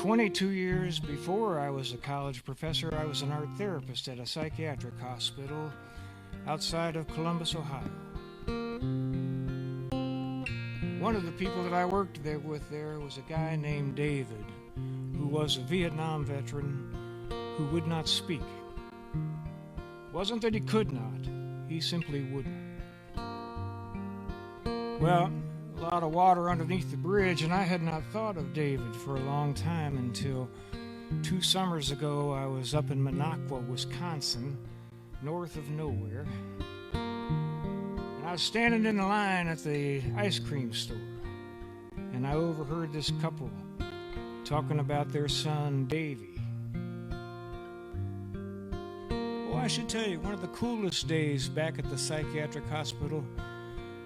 22 years before I was a college professor, I was an art therapist at a psychiatric hospital outside of Columbus, Ohio. One of the people that I worked with there was a guy named David, who was a Vietnam veteran who would not speak. Wasn't that he could not, he simply wouldn't. Well, a lot of water underneath the bridge, and I had not thought of David for a long time until 2 summers ago. I was up in Minocqua, Wisconsin, north of nowhere, and I was standing in the line at the ice cream store, and I overheard this couple talking about their son, Davy. Oh, I should tell you, one of the coolest days back at the psychiatric hospital,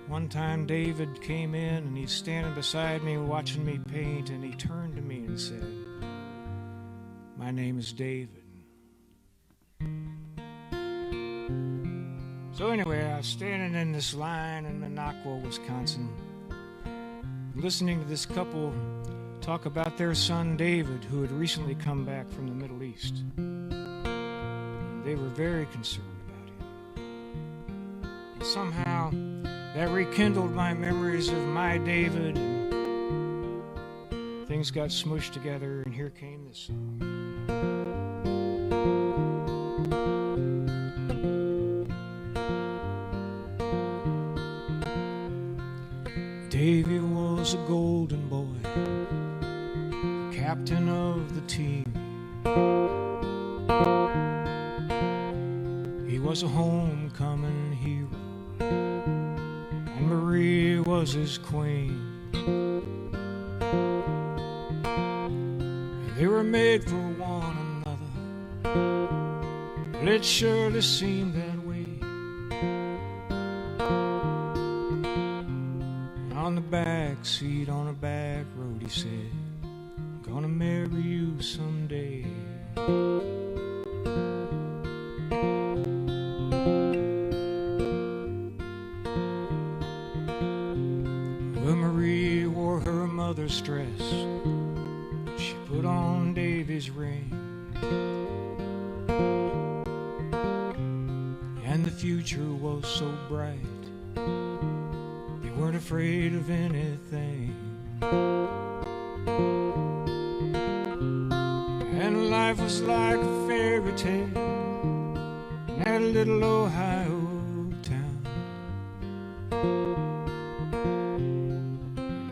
one time David came in and he's standing beside me watching me paint, and he turned to me and said, "My name is David." So anyway, I was standing in this line in Minocqua, Wisconsin, listening to this couple talk about their son David, who had recently come back from the Middle East. They were very concerned about him. And somehow that rekindled my memories of my David, and things got smushed together, and here came this song. Davy was a golden boy, captain of the team. He was a homecoming hero, and Marie was his queen. They were made for one another, but it surely seemed that way. And on the back seat on a back road, he said, "I'm gonna marry you someday." Marie wore her mother's dress, she put on Davy's ring, and the future was so bright, they weren't afraid of anything. And life was like a fairy tale in that little Ohio town.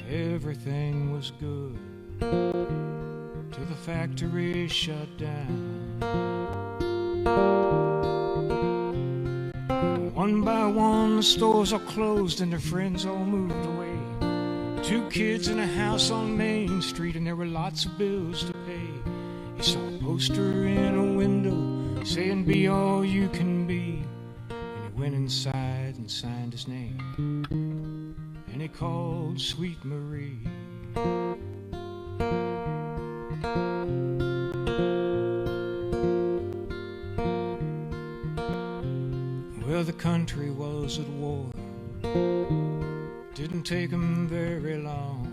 Everything was good till the factory shut down. One by one the stores all closed and their friends all moved away. 2 kids in a house on Main Street, and there were lots of bills to pay. He saw a poster in a window saying, "Be all you can be," and he went inside and signed his name, and he called Sweet Marie. Well, the country was at war, didn't take him very long.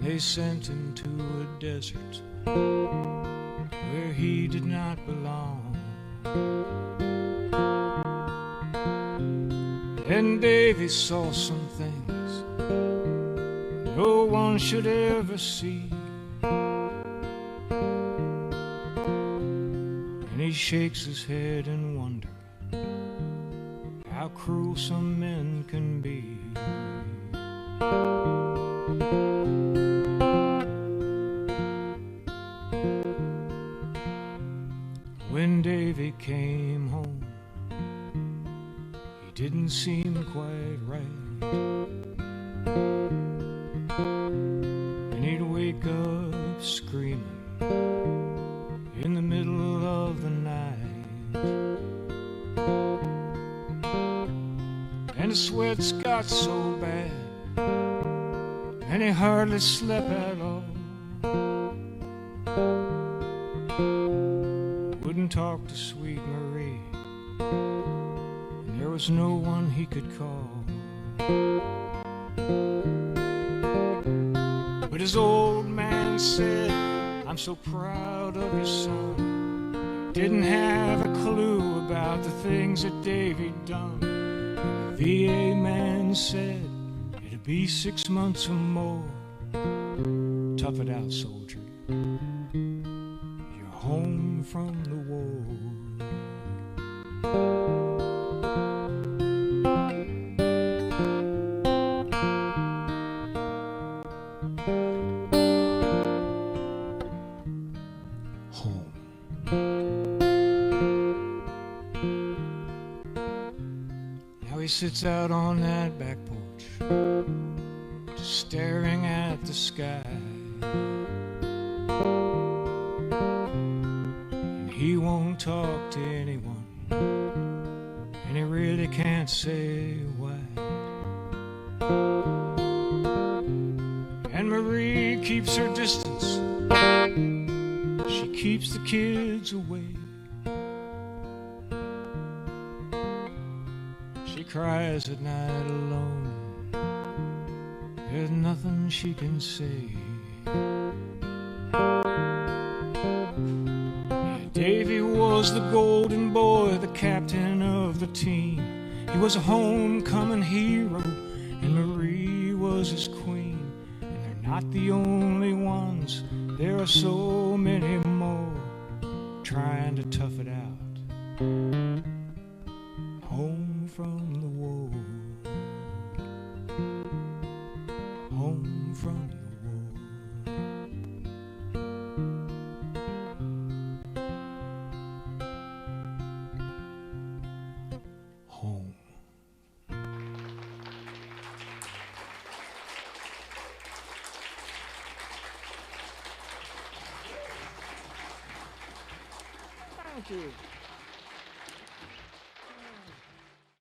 They sent him to a desert where he did not belong. And Davy saw some things no one should ever see, and he shakes his head in wonder how cruel some men can be. When Davy came home, he didn't seem quite right, and he'd wake up screaming in the middle of the night, and the sweats got so bad, and he hardly slept at all. Wouldn't talk to Sweet Marie, and there was no one he could call. But his old man said, I'm so proud of your son. He didn't have a clue about the things that Davy done. And the VA man said, it'll be 6 months or more. Tough it out, soldier. You're home from the war. Home. Now he sits out on that back porch, just staring at the sky. And he won't talk to anyone, and he really can't say why. And Marie keeps her distance, she keeps the kids away. She cries at night alone, there's nothing she can say. Yeah, Davy was the golden boy, the captain of the team. He was a homecoming hero, and Marie was his queen. And they're not the only ones, there are so many more trying to tough it out. Home from the war. Home from the war. Home. Thank you.